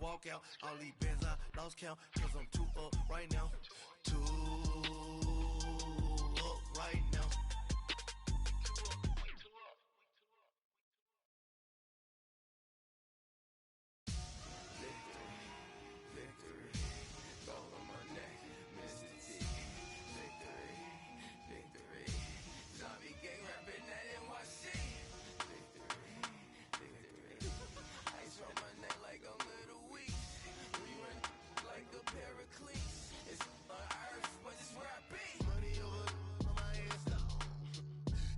walk out. All these bands I lost count, cause I'm too up right now. Too up right now. Victory, gold on my neck, Mr. T. Victory, zombie gang rapping that NYC. Victory, ice on my neck like a little weak. We run like a pair of cleats. It's on earth, but it's where I be. Money over on my headstone.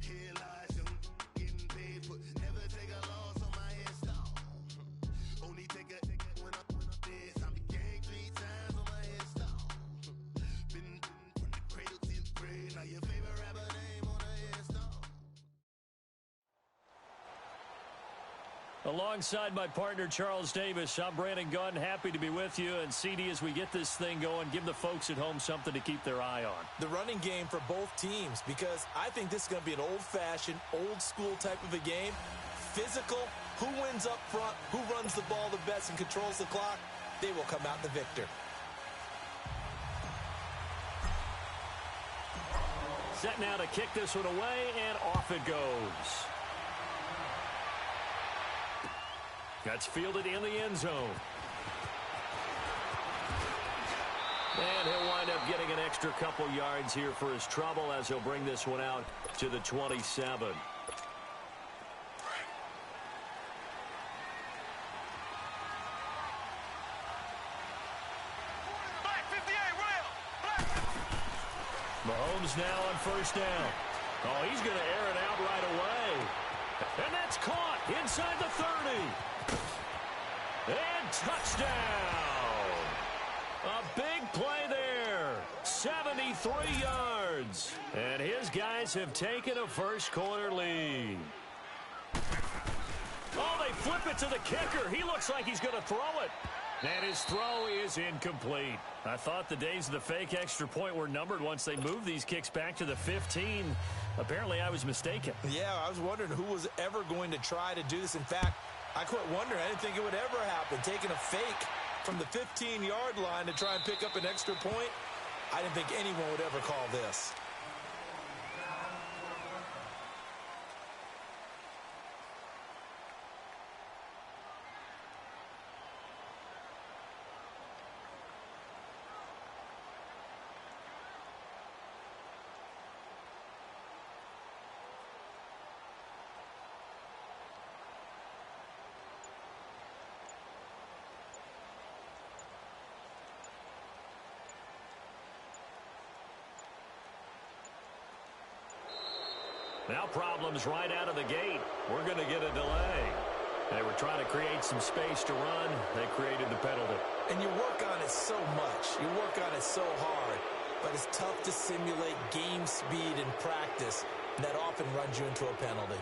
Here lies young getting paid, but never take a loss on my headstone. Only take a when I'm dead. Zombie gang 3 times on my headstone. Been from the cradle to the grave. Now your favorite rapper name on a headstone. Alongside my partner, Charles Davis, I'm Brandon Gunn. Happy to be with you. And CD, as we get this thing going, give the folks at home something to keep their eye on. The running game for both teams, because I think this is going to be an old-fashioned, old-school type of a game. Physical, who wins up front, who runs the ball the best and controls the clock, they will come out the victor. Set now to kick this one away, and off it goes. That's fielded in the end zone. And he'll wind up getting an extra couple yards here for his trouble as he'll bring this one out to the 27. Mahomes now on first down. Oh, he's going to air it out right away. And that's caught inside the 30. And touchdown. A big play there. 73 yards. And his guys have taken a first quarter lead. Oh, they flip it to the kicker. He looks like he's going to throw it. And his throw is incomplete. I thought the days of the fake extra point were numbered once they moved these kicks back to the 15. Apparently, I was mistaken. Yeah, I was wondering who was ever going to try to do this. In fact, I quit wondering. I didn't think it would ever happen. Taking a fake from the 15-yard line to try and pick up an extra point, I didn't think anyone would ever call this. Now problems right out of the gate. We're going to get a delay. They were trying to create some space to run. They created the penalty. And you work on it so much. You work on it so hard. But it's tough to simulate game speed in practice. And that often runs you into a penalty.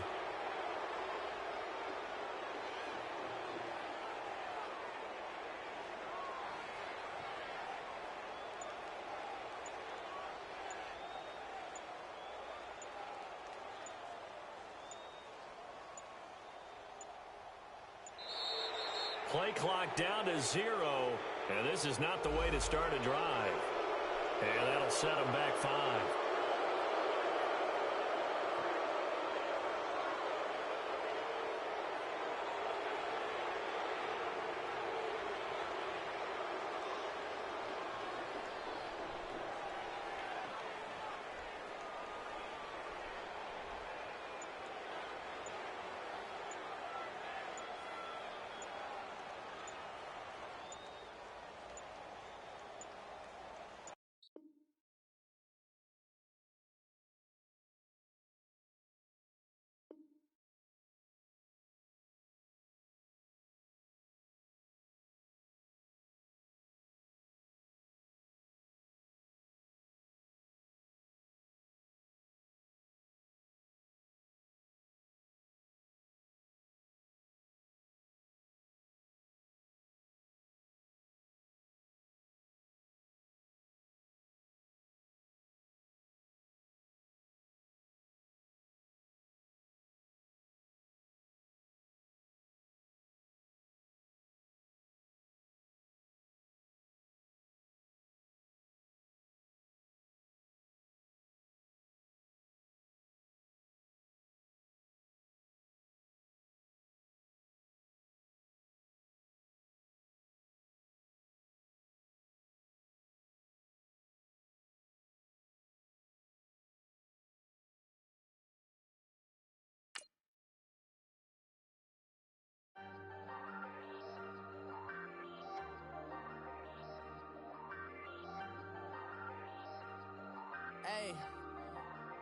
Play clock down to 0, and this is not the way to start a drive. And that'll set them back 5.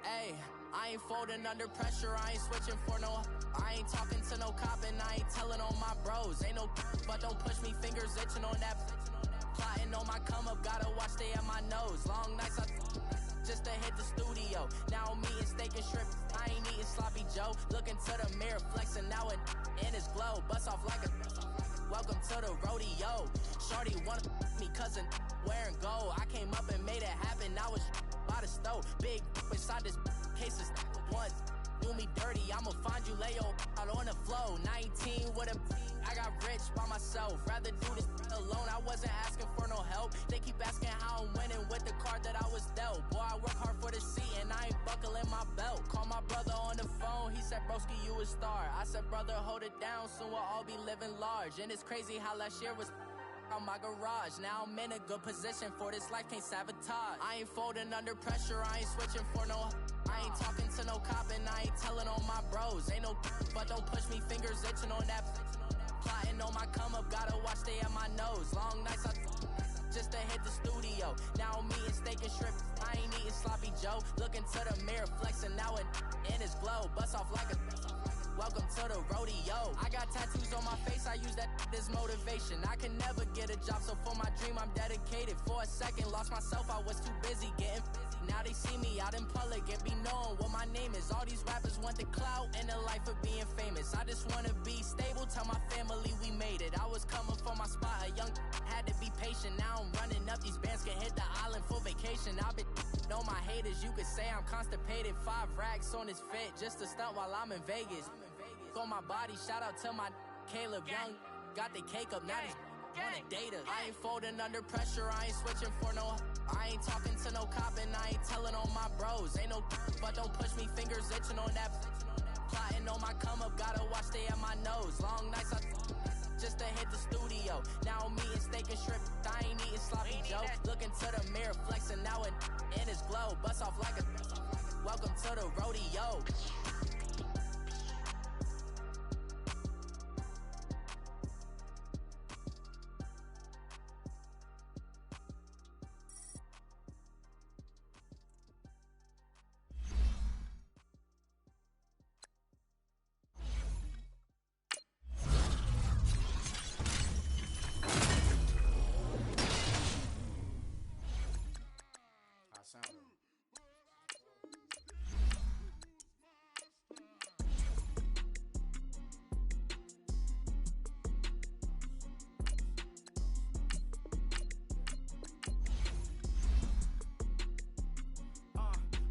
Ayy, I ain't folding under pressure, I ain't switching for no. I ain't talking to no cop and I ain't telling on my bros. Ain't no but don't push me, fingers itching on that. Plotting on my come up, gotta watch stay at my nose. Long nights I just to hit the studio. Now I'm eating steak and shrimp, I ain't eating sloppy Joe. Looking to the mirror, flexing now it in his glow. Bust off like a welcome to the rodeo. Shorty wanna me cousin wearing gold. I came up and made it happen, now it's by the stove. Big inside this cases once. Do me dirty, I'ma find you, lay your out on the floor. 19 with a I got rich by myself. Rather do this alone, I wasn't asking for no help. They keep asking how I'm winning with the card that I was dealt. Boy, I work hard for the seat and I ain't buckling my belt. Call my brother on the phone, he said, broski, you a star. I said, brother, hold it down, soon we'll all be living large. And it's crazy how last year was on my garage. Now I'm in a good position for this life, can't sabotage. I ain't folding under pressure, I ain't switching for no. I ain't talking to no cop and I ain't telling on my bros. Ain't no but don't push me, fingers itching on that. Plotting on my come up, gotta watch stay at my nose. Long nights I just to hit the studio. Now I'm eating steak and shrimp, I ain't eating sloppy Joe. Looking to the mirror, flexing now it in his glow. Bust off like a welcome to the rodeo. I got tattoos on my face, I use that as motivation. I can never get a job, so for my dream I'm dedicated. For a second, lost myself, I was too busy getting busy. Now they see me out in public and be knowing what my name is. All these rappers want the clout and the life of being famous. I just wanna be stable, tell my family we made it. I was coming for my spot, a young had to be patient. Now I'm running up, these bands can hit the island for vacation. I've been know my haters, you could say I'm constipated. 5 racks on his fit, just to stunt while I'm in Vegas. On my body, shout out to my Caleb Young. Got the cake up, now this wanna date us. I ain't folding under pressure, I ain't switching for no. I ain't talking to no cop and I ain't telling on my bros. Ain't no but don't push me, fingers itching on that. Plotting on my come up, gotta watch stay at my nose. Long nights I just to hit the studio. Now I'm eating steak and shrimp, I ain't eating sloppy Joe. Looking to the mirror, flexing now it in his glow. Bust off like a welcome to the rodeo.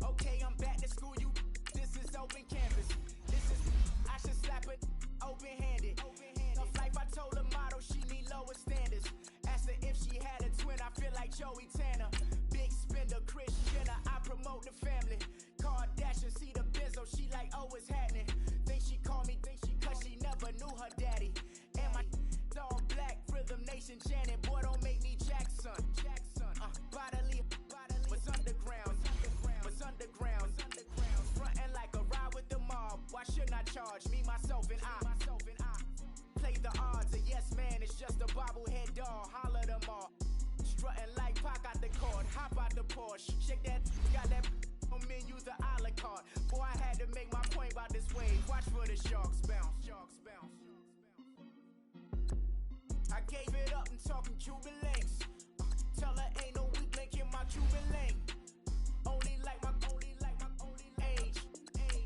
Okay, I'm back to school, you. This is open campus. This is, I should slap it open-handed. Tough life, I told her motto, she need lower standards. Asked her if she had a twin, I feel like Joey Tanner. Big spender, Chris Jenner, I promote the family. Kardashian, see the Benzo, she like, oh, it's happening. Think she called me, cause she never knew her daddy. And my all black, Rhythm Nation Janet, boy, don't make me Jackson. Bodily, was underground. Frontin' like a ride with the mob. Why shouldn't I charge me, myself, and I? Play the odds, a yes man is just a bobblehead doll. Holler them all. Strutting like Pac out the court, hop out the Porsche. Shake that, got that on menu, the a la carte. Boy, I had to make my point about this wave. Watch for the sharks bounce. I gave it up and talking Cuban links. Tell her ain't no weak link in my Cuban link. Only like my age.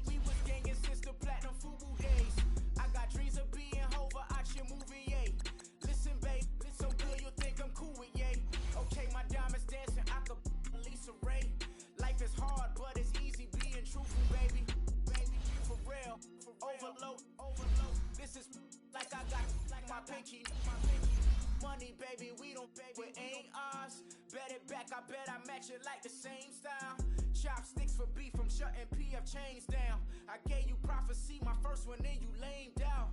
We was gangin' since the platinum FUBU days. I got dreams of being Hova out your movie, yay. Listen, babe, so good you think I'm cool with yay. Okay, my diamonds dancing, I could Lisa Ray. Life is hard, but it's easy being truthful, baby. For real, overload. This is like I got like my pinky. Money, baby, we don't pay, it ain't ours. Bet it back, I bet I match it like the same style. Chopsticks for beef from shutting PF chains down. I gave you prophecy, my first one, then you lamed out.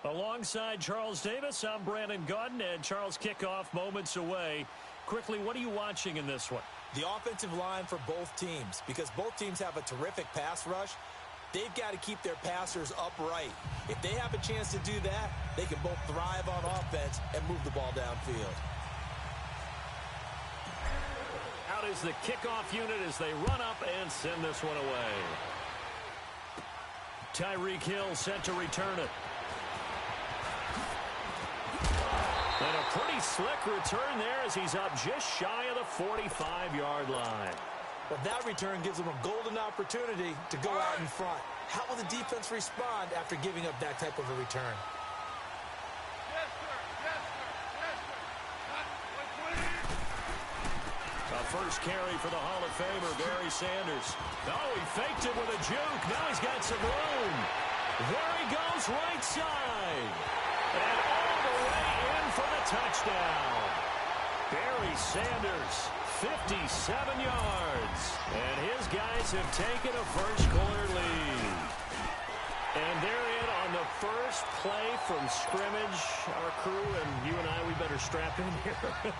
Alongside Charles Davis, I'm Brandon Gaudin, and Charles, kickoff moments away. Quickly, what are you watching in this one? The offensive line for both teams, because both teams have a terrific pass rush. They've got to keep their passers upright. If they have a chance to do that, they can both thrive on offense and move the ball downfield. Out is the kickoff unit as they run up and send this one away. Tyreek Hill set to return it. And a pretty slick return there as he's up just shy of the 45-yard line. Well, that return gives them a golden opportunity to go out in front. How will the defense respond after giving up that type of a return? A first carry for the Hall of Famer, Barry Sanders. Oh, he faked it with a juke. Now he's got some room. There he goes, right side. And all the way in for the touchdown. Barry Sanders, 57 yards. And his guys have taken a first-quarter lead. And they're in on the first play from scrimmage. Our crew and you and I, we better strap in here.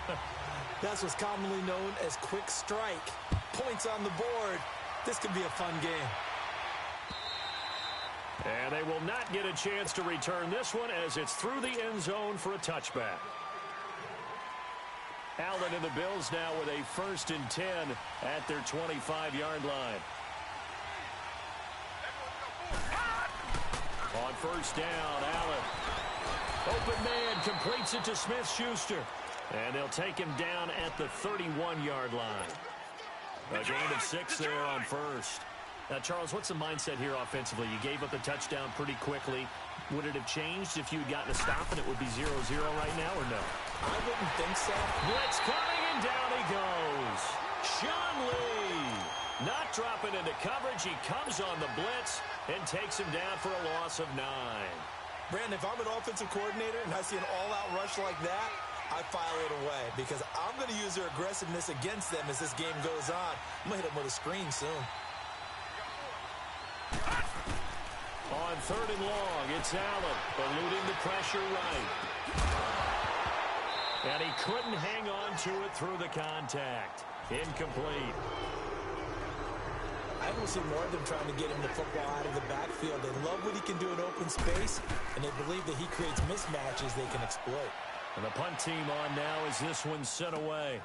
That's what's commonly known as quick strike. Points on the board. This could be a fun game. And they will not get a chance to return this one as it's through the end zone for a touchback. Allen and the Bills now with a 1st and 10 at their 25-yard line. On first down, Allen. Open man completes it to Smith-Schuster. And they'll take him down at the 31-yard line. A gain of 6 there on first. Now, Charles, what's the mindset here offensively? You gave up the touchdown pretty quickly. Would it have changed if you had gotten a stop and it would be 0-0 right now, or no? I wouldn't think so. Blitz coming, and down he goes. Sean Lee not dropping into coverage. He comes on the blitz and takes him down for a loss of 9. Brandon, if I'm an offensive coordinator and I see an all-out rush like that, I file it away because I'm going to use their aggressiveness against them as this game goes on. I'm going to hit them with a screen soon. On 3rd and long, it's Allen eluding the pressure right. And he couldn't hang on to it through the contact. Incomplete. I will see more of them trying to get him the football out of the backfield. They love what he can do in open space, and they believe that he creates mismatches they can exploit. And the punt team on now as this one's sent away.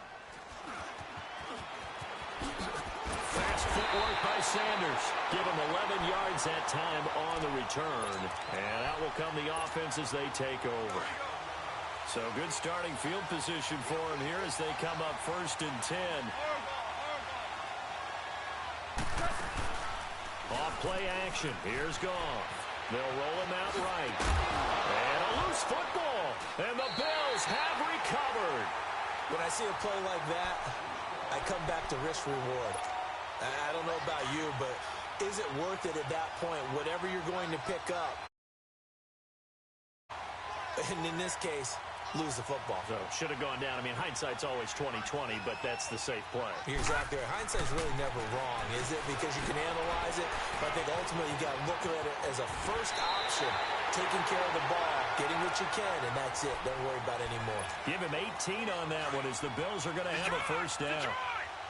Fast footwork by Sanders. Give him 11 yards that time on the return. And out will come the offense as they take over. So good starting field position for him here as they come up 1st and 10. Off play action. Here's Goff. They'll roll him out right. And a loose football. And the Bills have recovered. When I see a play like that, I come back to risk-reward. I don't know about you, but is it worth it at that point, whatever you're going to pick up? And in this case, lose the football. So should have gone down. I mean, hindsight's always 20/20, but that's the safe play. You're exactly right. Hindsight's really never wrong, is it? Because you can analyze it, but I think ultimately you got to look at it as a first option, taking care of the ball, getting what you can, and that's it. Don't worry about it anymore. Give him 18 on that one as the Bills are going to have a first down.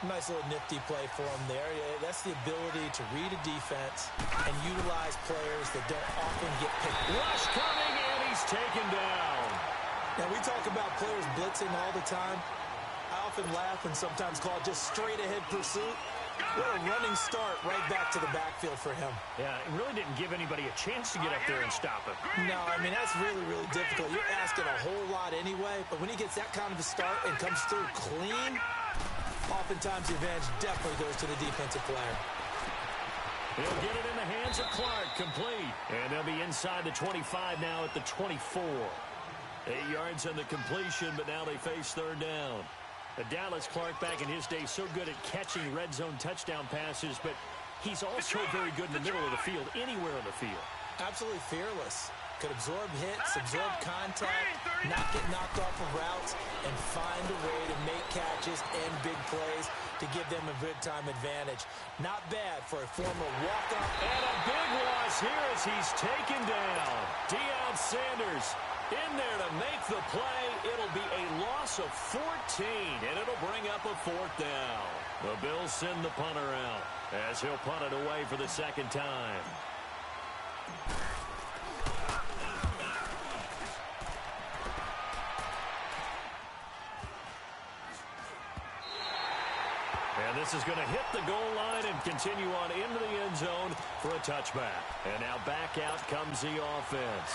Nice little nifty play for him there. That's the ability to read a defense and utilize players that don't often get picked. Rush coming, and he's taken down. Now, we talk about players blitzing all the time. I often laugh and sometimes call it just straight-ahead pursuit. What a running start right back to the backfield for him. Yeah, it really didn't give anybody a chance to get up there and stop him. No, I mean, that's really, really difficult. You're asking a whole lot anyway, but when he gets that kind of a start and comes through clean, oftentimes the advantage definitely goes to the defensive player. He'll get it in the hands of Clark, complete. And they'll be inside the 25 now at the 24. 8 yards on the completion, but now they face 3rd down. Dallas Clark back in his day so good at catching red zone touchdown passes, but he's also very good in the middle of the field, anywhere on the field. Absolutely fearless. could absorb hits, absorb contact, not get knocked off of routes, and find a way to make catches and big plays to give them a big time advantage. Not bad for a former walk-on. And a big loss here as he's taken down. Deion Sanders in there to make the play. It'll be a loss of 14, and it'll bring up a 4th down. The Bills send the punter out as he'll punt it away for the 2nd time. And this is going to hit the goal line and continue on into the end zone for a touchback. And now back out comes the offense.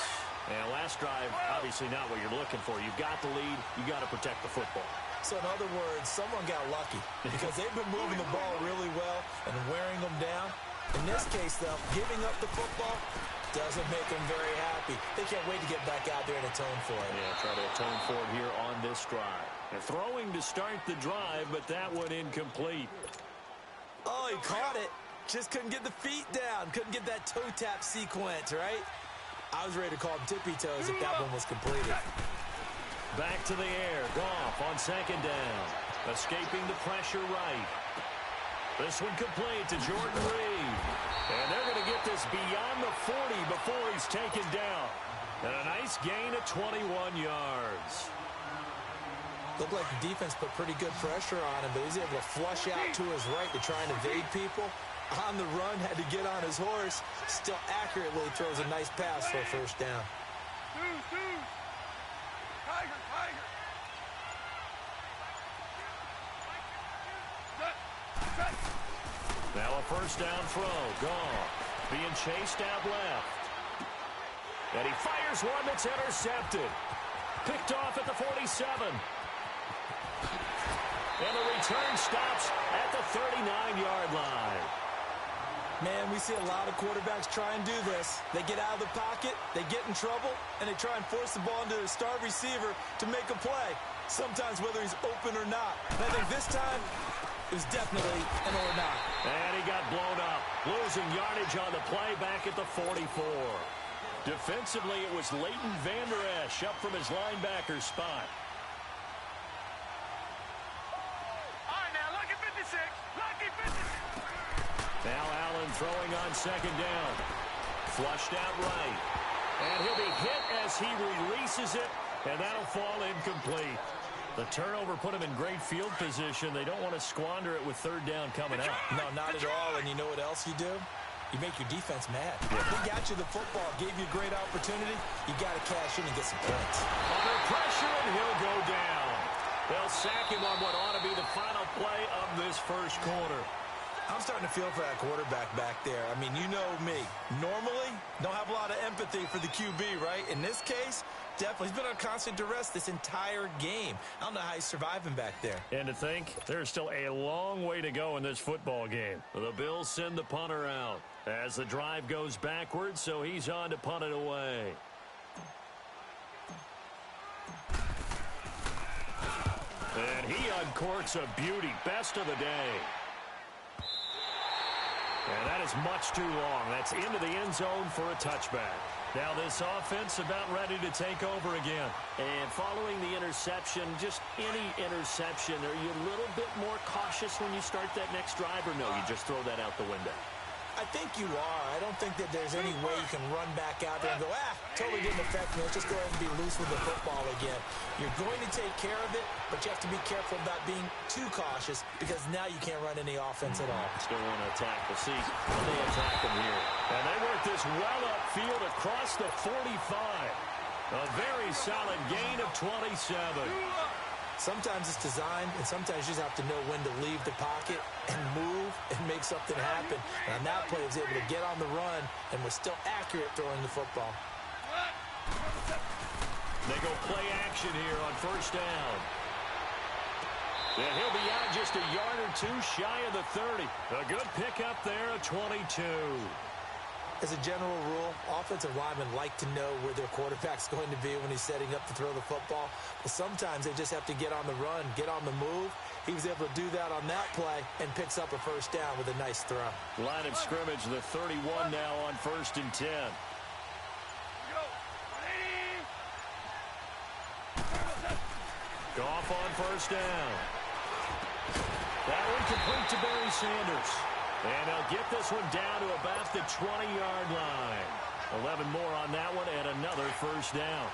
And last drive, obviously not what you're looking for. You've got the lead. You've got to protect the football. So in other words, someone got lucky because they've been moving the ball really well and wearing them down. In this case, though, giving up the football doesn't make them very happy. They can't wait to get back out there and atone for it. Yeah, try to atone for it here on this drive. And throwing to start the drive, but that one incomplete. Oh, he caught it. Just couldn't get the feet down. Couldn't get that toe tap sequence, right? I was ready to call him tippy toes if that one was completed. Back to the air. Goff on 2nd down. Escaping the pressure right. This one complete to Jordan Reed. And they're going to get this beyond the 40 before he's taken down. And a nice gain of 21 yards. Looked like the defense put pretty good pressure on him, but he was able to flush out to his right to try and evade people. On the run, had to get on his horse. Still accurately throws a nice pass for a 1st down. Now a 1st down throw. Goff being chased out left. And he fires one that's intercepted. Picked off at the 47. And the return stops at the 39-yard line. Man, we see a lot of quarterbacks try and do this. They get out of the pocket, they get in trouble, and they try and force the ball into their star receiver to make a play, sometimes whether he's open or not. And I think this time, it was definitely an or not. And he got blown up, losing yardage on the play back at the 44. Defensively, it was Leighton Vander Esch up from his linebacker spot. All right, now, lucky 56. Lucky 56. Now Allen throwing on 2nd down. Flushed out right. And he'll be hit as he releases it, and that'll fall incomplete. The turnover put him in great field position. They don't want to squander it with 3rd down coming up. No, not at all. And you know what else you do? You make your defense mad. If they got you the football, gave you a great opportunity, you got to cash in and get some points. Under pressure, and he'll go down. They'll sack him on what ought to be the final play of this 1st quarter. I'm starting to feel for that quarterback back there. I mean, you know me. Normally, don't have a lot of empathy for the QB, right? In this case, definitely. He's been on constant duress this entire game. I don't know how he's surviving back there. And to think, there's still a long way to go in this football game. The Bills send the punter out as the drive goes backwards, so he's on to punt it away. And he uncorks a beauty. Best of the day. And that is much too long. That's into the end zone for a touchback. Now this offense about ready to take over again. And following the interception, just any interception, are you a little bit more cautious when you start that next drive, or no, you just throw that out the window? I think you are. I don't think that there's any way you can run back out there and go, totally didn't affect me. Let's just go ahead and be loose with the football again. You're going to take care of it, but you have to be careful about being too cautious because now you can't run any offense at all. Still want to attack. We'll see how they attack them here. And they work this well upfield across the 45. A very solid gain of 27. Sometimes it's designed, and sometimes you just have to know when to leave the pocket and move and make something happen. And on that play, he was able to get on the run and was still accurate throwing the football. They go play action here on 1st down. And he'll be out just a yard or two shy of the 30. A good pickup there, a 22. As a general rule, offensive linemen like to know where their quarterback's going to be when he's setting up to throw the football. But sometimes they just have to get on the run, get on the move. He was able to do that on that play and picks up a 1st down with a nice throw. Line of scrimmage, the 31 now on 1st and 10. Goff on first down. That one complete to Barry Sanders. And they'll get this one down to about the 20-yard line. 11 more on that one and another first down.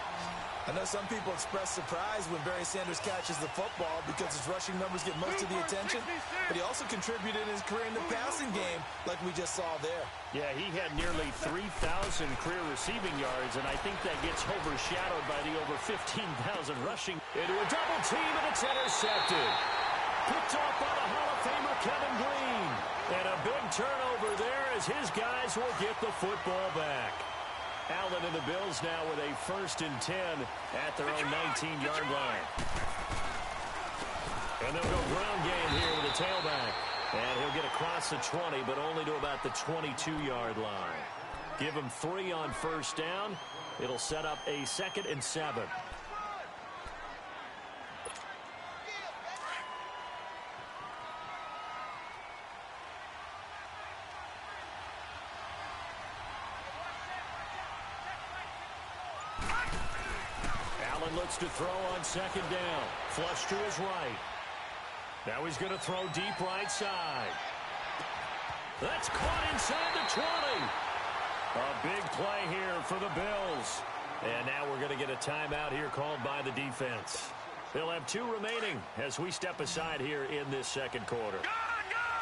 I know some people express surprise when Barry Sanders catches the football because his rushing numbers get most of the attention, but he also contributed in his career in the passing game like we just saw there. Yeah, he had nearly 3,000 career receiving yards, and I think that gets overshadowed by the over 15,000 rushing. Into a double team, and it's intercepted. Picked off by the Hall of Famer Kevin Green. And a big turnover there as his guys will get the football back. Allen and the Bills now with a 1st and 10 at their own 19-yard line. And they'll go ground game here with the tailback. And he'll get across the 20, but only to about the 22-yard line. Give him 3 on first down. It'll set up a 2nd and 7. Looks to throw on 2nd down. Flush to his right. Now he's going to throw deep right side. That's caught inside the 20. A big play here for the Bills. And now we're going to get a timeout here called by the defense. They'll have 2 remaining as we step aside here in this second quarter.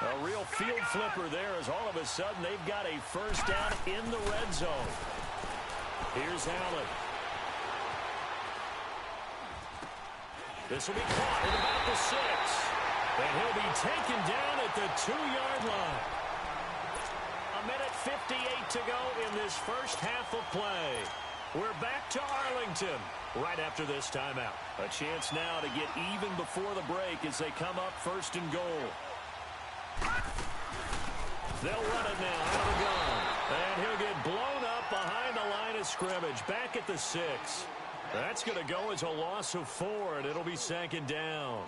A real field flipper there as all of a sudden they've got a first down in the red zone. Here's Allen. This will be caught at about the 6. And he'll be taken down at the 2-yard line. 1:58 to go in this first half of play. We're back to Arlington right after this timeout. A chance now to get even before the break as they come up 1st and goal. They'll run it now out of the gun. And he'll get blown up behind the line of scrimmage. Back at the 6. That's going to go as a loss of 4, and it'll be 2nd down.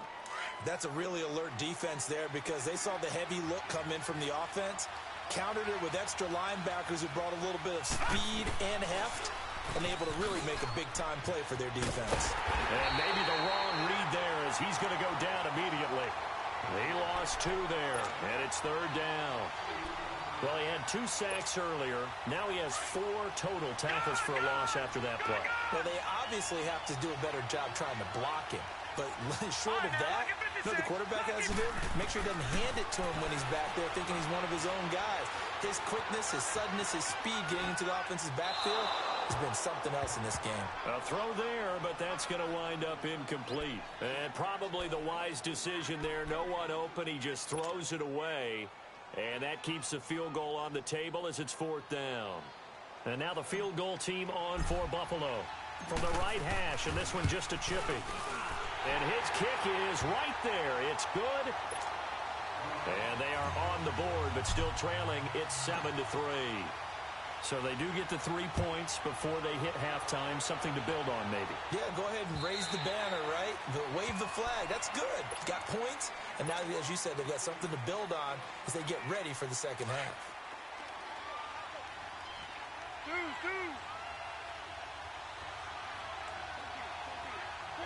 That's a really alert defense there because they saw the heavy look come in from the offense, countered it with extra linebackers who brought a little bit of speed and heft, and able to really make a big-time play for their defense. And maybe the wrong read there as he's going to go down immediately. He lost 2 there, and it's 3rd down. Well, he had 2 sacks earlier. Now he has 4 total tackles for a loss after that play. Well, they obviously have to do a better job trying to block him. But short of that, you know what the quarterback has to do? Make sure he doesn't hand it to him when he's back there thinking he's one of his own guys. His quickness, his suddenness, his speed getting into the offense's backfield has been something else in this game. A throw there, but that's going to wind up incomplete. And probably the wise decision there. No one open. He just throws it away. And that keeps the field goal on the table as it's 4th down. And now the field goal team on for Buffalo. From the right hash, and this one just a chippy. And his kick is right there. It's good. And they are on the board, but still trailing. It's 7-3. So they do get the 3 points before they hit halftime. Something to build on, maybe. Yeah, go ahead and raise the banner, right? Wave the flag. That's good. Got points. And now, as you said, they've got something to build on as they get ready for the second half.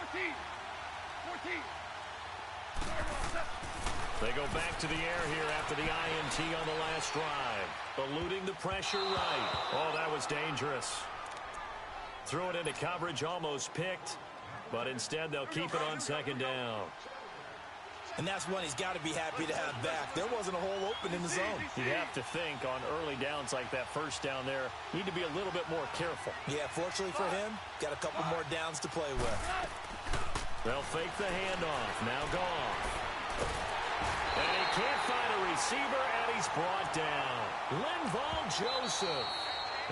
14. They go back to the air here after the INT on the last drive. Eluding the pressure right. Oh, that was dangerous. Threw it into coverage, almost picked. But instead, they'll keep it on 2nd down. And that's one he's got to be happy to have back. There wasn't a hole open in the zone. You have to think on early downs like that first down there, need to be a little bit more careful. Yeah, fortunately for him, got a couple more downs to play with. They'll fake the handoff. Now Goff. And he can't find a receiver, and he's brought down. Linval Joseph.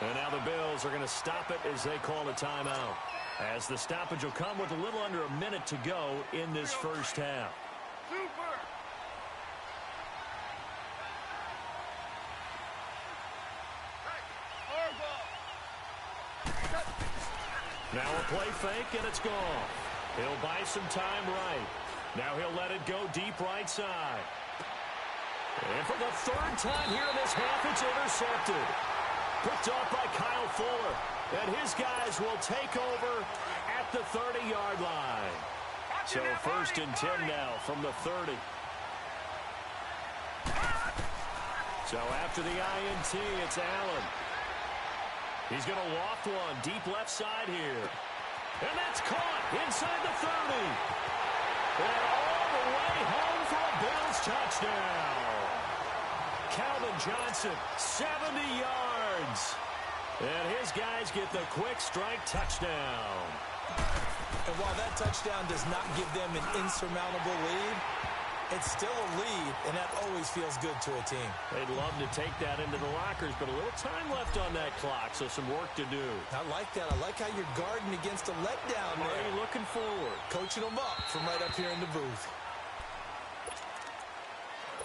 And now the Bills are going to stop it as they call a timeout. As the stoppage will come with a little under a minute to go in this first half. Now a play fake, and it's gone. He'll buy some time right. Now he'll let it go deep right side. And for the 3rd time here in this half, it's intercepted. Picked off by Kyle Fuller. And his guys will take over at the 30-yard line. So 1st and 10 now from the 30. So after the INT, it's Allen. He's going to loft one deep left side here. And that's caught inside the 30. And all the way home for a Bills touchdown. Calvin Johnson, 70 yards. And his guys get the quick strike touchdown. And while that touchdown does not give them an insurmountable lead, it's still a lead, and that always feels good to a team. They'd love to take that into the lockers, but a little time left on that clock, so some work to do. I like that. I like how you're guarding against a letdown there. Already looking forward. Coaching them up from right up here in the booth.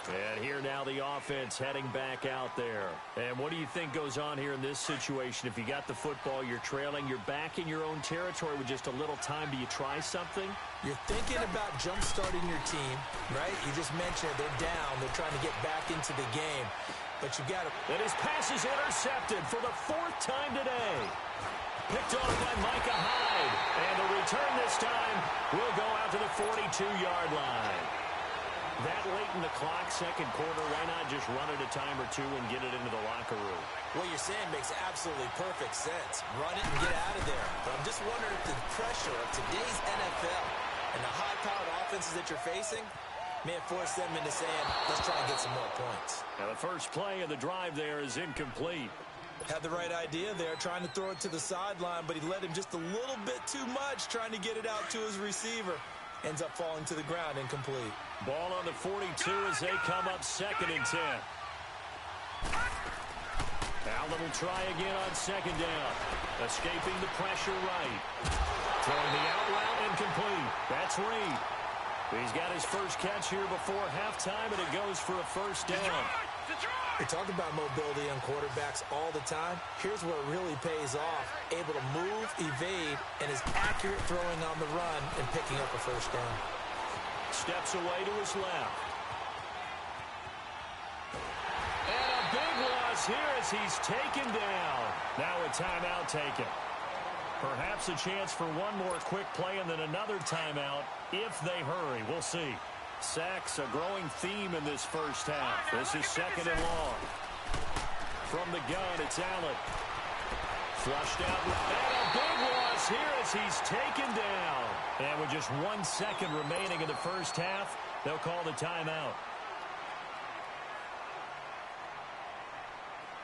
And here now the offense heading back out there. And what do you think goes on here in this situation? If you got the football, you're trailing, you're back in your own territory with just a little time. Do you try something? You're thinking about jump-starting your team, right? You just mentioned they're down. They're trying to get back into the game. But you got to... And his pass is intercepted for the 4th time today. Picked off by Micah Hyde. And the return this time will go out to the 42-yard line. That late in the clock, second quarter, why not just run it a time or two and get it into the locker room? What you're saying makes absolutely perfect sense. Run it and get out of there. But I'm just wondering if the pressure of today's NFL and the high-powered offenses that you're facing may have forced them into saying, let's try and get some more points. Now the first play of the drive there is incomplete. Had the right idea there, trying to throw it to the sideline, but he led him just a little bit too much trying to get it out to his receiver. Ends up falling to the ground, incomplete. Ball on the 42 as they come up 2nd and 10. Allen will try again on 2nd down. Escaping the pressure right. Throwing the out route incomplete. That's Reed. He's got his first catch here before halftime, and it goes for a 1st down. We talk about mobility on quarterbacks all the time. Here's where it really pays off. Able to move, evade, and is accurate throwing on the run and picking up a 1st down. Steps away to his left. And a big loss here as he's taken down. Now a timeout taken. Perhaps a chance for one more quick play and then another timeout if they hurry. We'll see. Sacks, a growing theme in this first half. This is 2nd and long. From the gun, it's Allen. Flushed out. And a big loss here as he's taken down. And with just 1 second remaining in the first half, they'll call the timeout.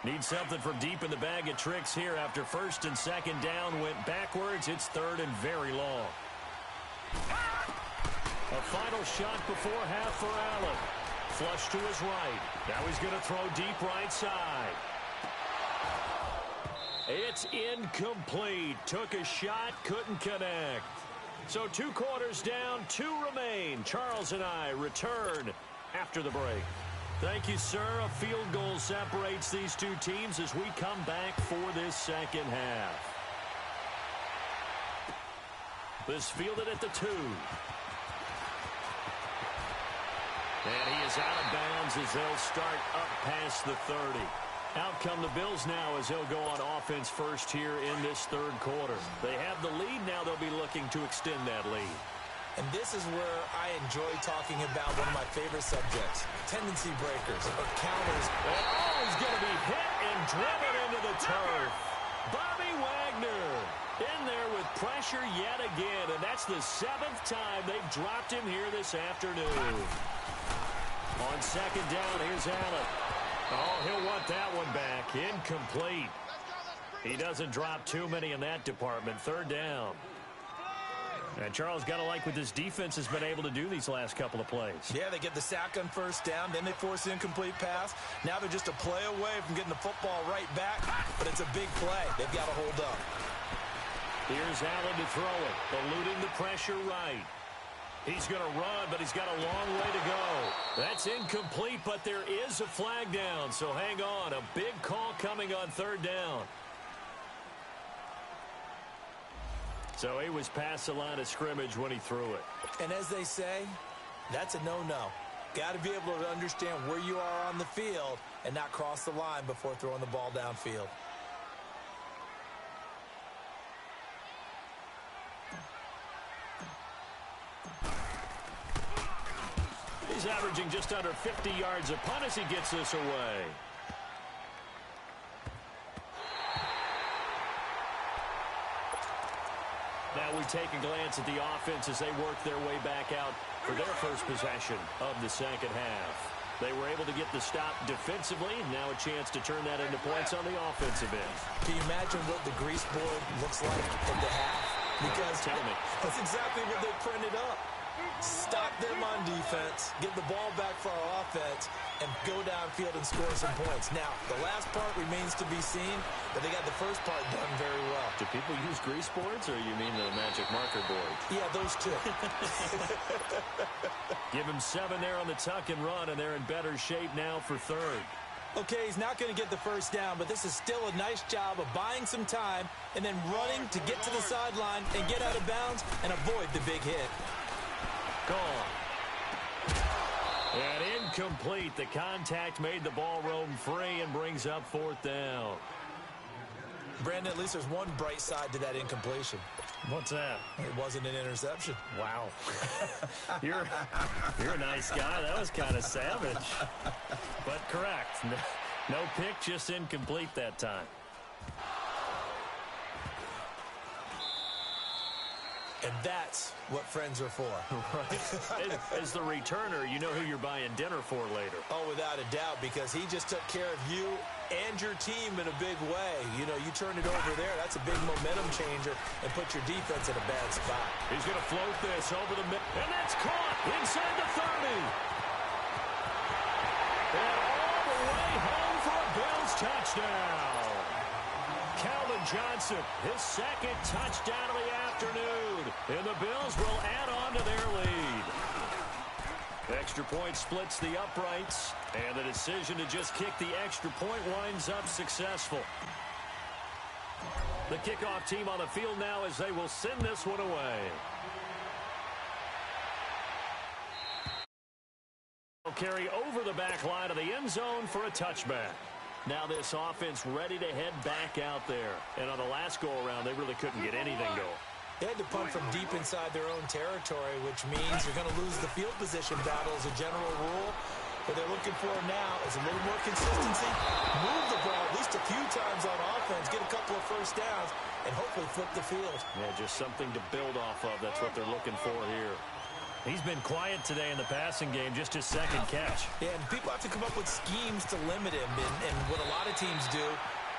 Need something from deep in the bag of tricks here after 1st and 2nd down went backwards. It's 3rd and very long. A final shot before half for Allen. Flush to his right. Now he's going to throw deep right side. It's incomplete. Took a shot, couldn't connect. So 2 quarters down, 2 remain. Charles and I return after the break. Thank you, sir. A field goal separates these two teams as we come back for this second half. This fielded at the 2. And he is out of bounds as they'll start up past the 30. Out come the Bills now as they'll go on offense first here in this 3rd quarter. They have the lead now. They'll be looking to extend that lead. And this is where I enjoy talking about one of my favorite subjects, tendency breakers or counters. Oh, he's going to be hit and driven into the turf. Bobby Wagner in there with pressure yet again, and that's the 7th time they've dropped him here this afternoon. On 2nd down, here's Allen. Oh, he'll want that one back. Incomplete. He doesn't drop too many in that department. 3rd down. And Charles, got to like what this defense has been able to do these last couple of plays. Yeah, they get the sack on 1st down, then they force the incomplete pass. Now they're just a play away from getting the football right back, but it's a big play. They've got to hold up. Here's Allen to throw it, eluding the pressure right. He's going to run, but he's got a long way to go. That's incomplete, but there is a flag down, so hang on. A big call coming on 3rd down. So he was past the line of scrimmage when he threw it. And as they say, that's a no-no. Got to be able to understand where you are on the field and not cross the line before throwing the ball downfield. He's averaging just under 50 yards a punt as he gets this away. Now we take a glance at the offense as they work their way back out for their first possession of the second half. They were able to get the stop defensively, and now a chance to turn that into points on the offensive end. Can you imagine what the grease board looks like at the half? Because Tell me. that's exactly what they printed up. Stop them on defense, get the ball back for our offense, and go downfield and score some points. Now, the last part remains to be seen, but they got the first part done very well. Do people use grease boards, or you mean the magic marker board? Yeah, those two. Give him 7 there on the tuck and run, and they're in better shape now for third. Okay, he's not going to get the first down, but this is still a nice job of buying some time and then running to get to the sideline and get out of bounds and avoid the big hit. Gone. And incomplete. The contact made the ball roam free and brings up fourth down. Brandon, at least there's one bright side to that incompletion. What's that? It wasn't an interception. Wow. You're a nice guy. That was kind of savage. But correct. No pick, just incomplete that time. And that's what friends are for. Right. As the returner, you know who you're buying dinner for later. Oh, without a doubt, because he just took care of you and your team in a big way. You know, you turned it over there. That's a big momentum changer and put your defense in a bad spot. He's going to float this over the middle. And that's caught inside the 30. And all the way home for a Bills touchdown. Calvin Johnson, his second touchdown of the afternoon. And the Bills will add on to their lead. Extra point splits the uprights. And the decision to just kick the extra point winds up successful. The kickoff team on the field now as they will send this one away. Will carry over the back line of the end zone for a touchback. Now this offense ready to head back out there. And on the last go-around, they really couldn't get anything going. They had to punt from deep inside their own territory, which means you're going to lose the field position battle as a general rule. What they're looking for now is a little more consistency. Move the ball at least a few times on offense, get a couple of first downs, and hopefully flip the field. Yeah, just something to build off of. That's what they're looking for here. He's been quiet today in the passing game, just his second catch. Yeah, and people have to come up with schemes to limit him. And what a lot of teams do,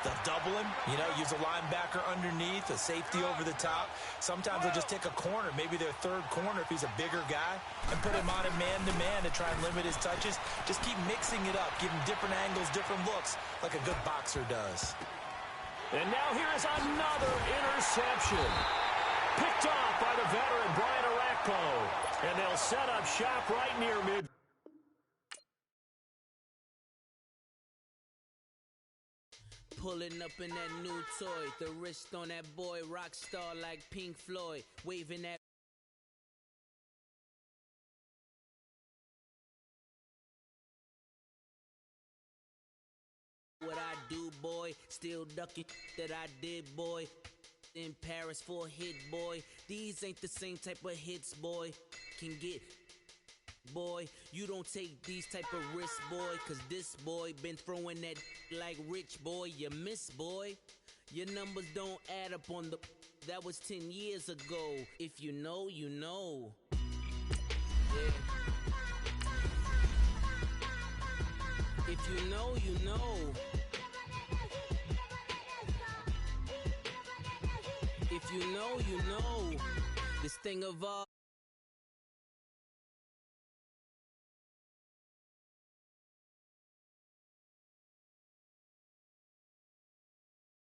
they'll double him, you know, use a linebacker underneath, a safety over the top. Sometimes they'll just take a corner, maybe their third corner if he's a bigger guy, and put him on a man-to-man to try and limit his touches. Just keep mixing it up, give him different angles, different looks, like a good boxer does. And now here is another interception. Picked off by the veteran Brian Arakpo. And they'll set up shop right near mid. Pulling up in that new toy. The wrist on that boy, rock star like Pink Floyd. Waving that. What I do, boy. Still ducking that I did, boy. In Paris for a hit, boy. These ain't the same type of hits, boy. Can get, boy. You don't take these type of risks, boy. Cause this boy been throwing that like rich, boy. You miss, boy. Your numbers don't add up on the. That was 10 years ago. If you know, you know. Yeah. If you know, you know. If you know, you know. This thing of all.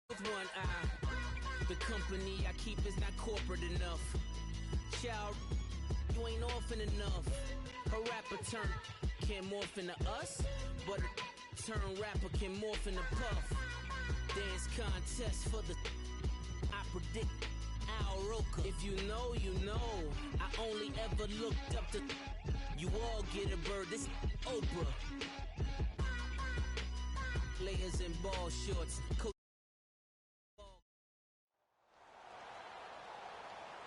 With one eye, the company I keep is not corporate enough. Child, you ain't orphan enough. A rapper turn can morph into us, but a turn rapper can morph into Puff. Dance contest for the. I predict Al Roker. If you know, you know. I only ever looked up to. You all get a bird. This Oprah. Players in ball shorts.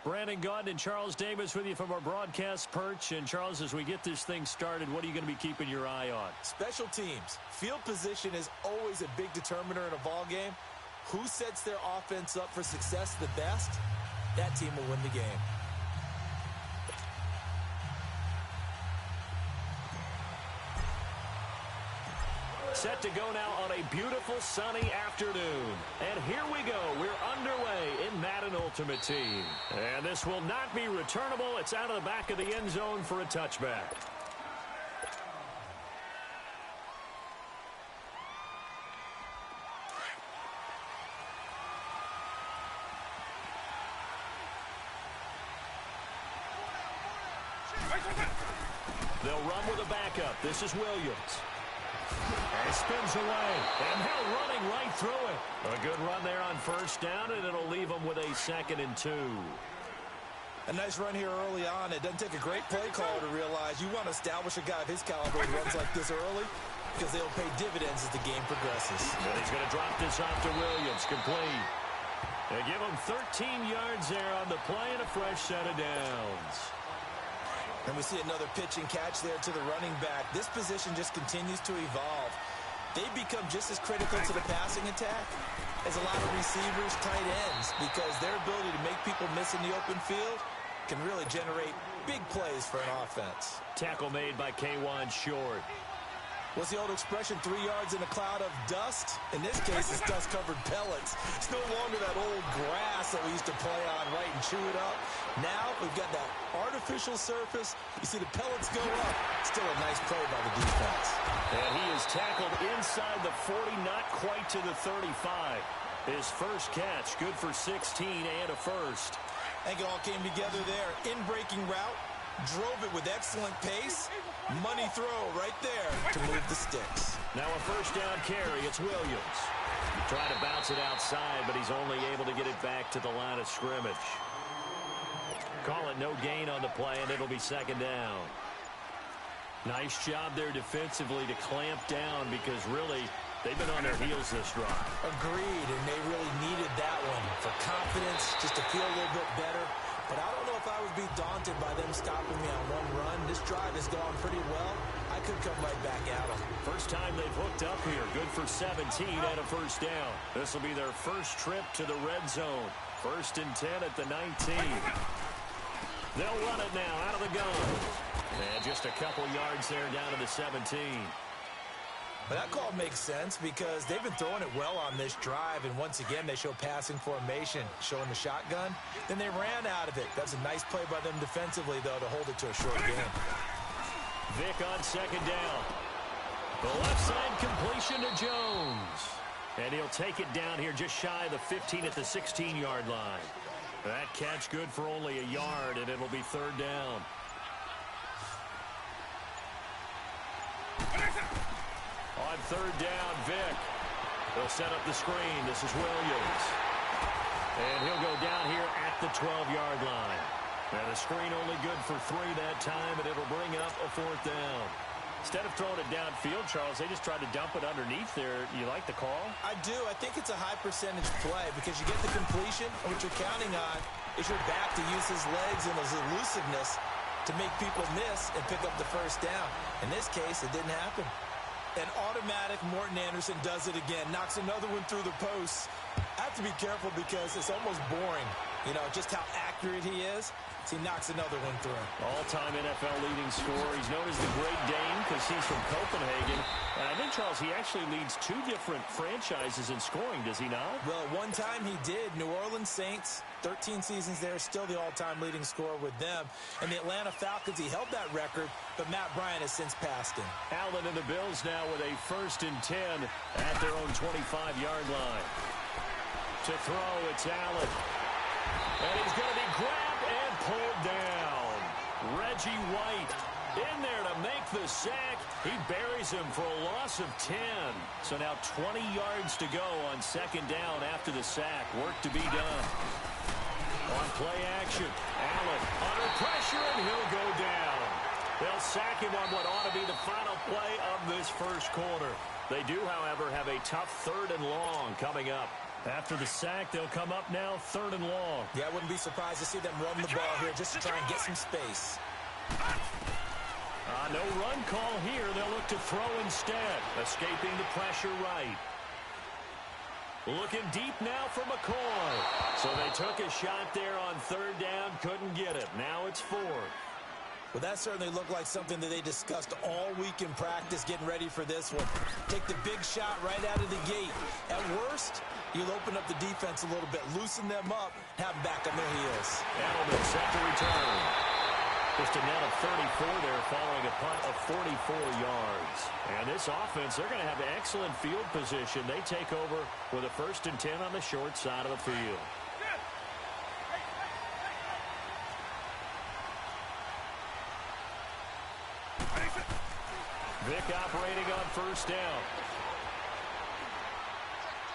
Brandon Gaudin and Charles Davis with you from our broadcast perch. And, Charles, as we get this thing started, what are you going to be keeping your eye on? Special teams. Field position is always a big determiner in a ball game. Who sets their offense up for success the best, that team will win the game. Set to go now on a beautiful sunny afternoon. And here we go. We're underway in Madden Ultimate Team. And this will not be returnable. It's out of the back of the end zone for a touchback. They'll run with a backup. This is Williams. And spins away. And they're running right through it. A good run there on first down, and it'll leave them with a 2nd and 2. A nice run here early on. It doesn't take a great play caller to realize you want to establish a guy of his caliber who runs like this early because they'll pay dividends as the game progresses. And he's going to drop this off to Williams. Complete. They give him 13 yards there on the play and a fresh set of downs. And we see another pitch and catch there to the running back. This position just continues to evolve. They become just as critical to the passing attack as a lot of receivers, tight ends, because their ability to make people miss in the open field can really generate big plays for an offense. Tackle made by K'Wan Short. What's the old expression, 3 yards in a cloud of dust? In this case, it's dust-covered pellets. It's no longer that old grass that we used to play on, right, and chew it up. Now we've got that artificial surface. You see the pellets go up. Still a nice play by the defense. And he is tackled inside the 40, not quite to the 35. His first catch, good for 16 and a first. I think it all came together there. In-breaking route, drove it with excellent pace. Money throw right there to move the sticks. Now a first down carry. It's Williams. Trying to bounce it outside, but he's only able to get it back to the line of scrimmage. Call it no gain on the play, and it'll be 2nd down. Nice job there defensively to clamp down because really they've been on their heels this drive. Agreed, and they really needed that one for confidence, just to feel a little bit better. But I don't know if I would be daunted by them stopping me on one run. This drive has gone pretty well. I could come right back at them. First time they've hooked up here. Good for 17 and a first down. This will be their first trip to the red zone. 1st and 10 at the 19. They'll run it now out of the gun. And just a couple yards there down to the 17. But that call makes sense because they've been throwing it well on this drive, and once again they show passing formation, showing the shotgun. Then they ran out of it. That's a nice play by them defensively, though, to hold it to a short game. Vic on 2nd down. The left side completion to Jones. And he'll take it down here just shy of the 15 at the 16-yard line. That catch good for only a yard, and it'll be 3rd down. On 3rd down, Vic. They'll set up the screen. This is Williams. And he'll go down here at the 12-yard line. And the screen only good for 3 that time, and it'll bring up a 4th down. Instead of throwing it downfield, Charles, they just tried to dump it underneath there. You like the call? I do. I think it's a high-percentage play because you get the completion, and what you're counting on is your back to use his legs and his elusiveness to make people miss and pick up the first down. In this case, it didn't happen. An automatic Morton Anderson does it again, knocks another one through the posts. I have to be careful because it's almost boring, you know, just how accurate he is. So he knocks another one through. All-time NFL leading scorer. He's known as the Great Dane because he's from Copenhagen. And I think, Charles, he actually leads 2 different franchises in scoring, does he not? Well, at one time he did. New Orleans Saints, 13 seasons there, still the all-time leading scorer with them. And the Atlanta Falcons, he held that record, but Matt Bryant has since passed him. Allen and the Bills now with a 1st and 10 at their own 25-yard line. To throw, it's Allen. And he's going to be grabbed and pulled down. Reggie White in there to make the sack. He buries him for a loss of 10. So now 20 yards to go on 2nd down after the sack. Work to be done. On play action, Allen under pressure, and he'll go down. They'll sack him on what ought to be the final play of this first quarter. They do, however, have a tough 3rd and long coming up. After the sack, they'll come up now 3rd and long. Yeah, I wouldn't be surprised to see them run the ball here just to try and get some space. No run call here. They'll look to throw instead. Escaping the pressure right. Looking deep now for McCoy. So they took a shot there on 3rd down. Couldn't get it. Now it's 4th. Well, that certainly looked like something that they discussed all week in practice, getting ready for this one. Take the big shot right out of the gate. At worst, you'll open up the defense a little bit, loosen them up, have them back on their heels. Edelman set to return. Just a net of 34 there following a punt of 44 yards. And this offense, they're going to have excellent field position. They take over with a 1st and 10 on the short side of the field. Vick operating on 1st down.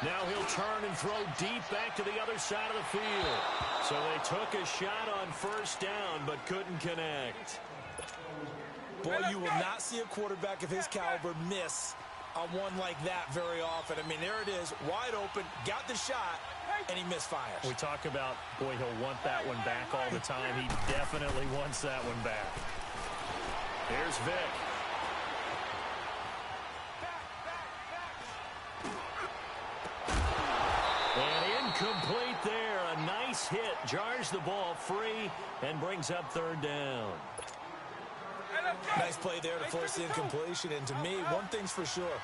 Now he'll turn and throw deep back to the other side of the field. So they took a shot on 1st down, but couldn't connect. Boy, you will not see a quarterback of his caliber miss on one like that very often. I mean, there it is, wide open, got the shot, and he misfires. We talk about, boy, he'll want that one back all the time. He definitely wants that one back. Here's Vick. And incomplete there. A nice hit. Jars the ball free and brings up 3rd down. Nice play there to force the incompletion. And to me, one thing's for sure.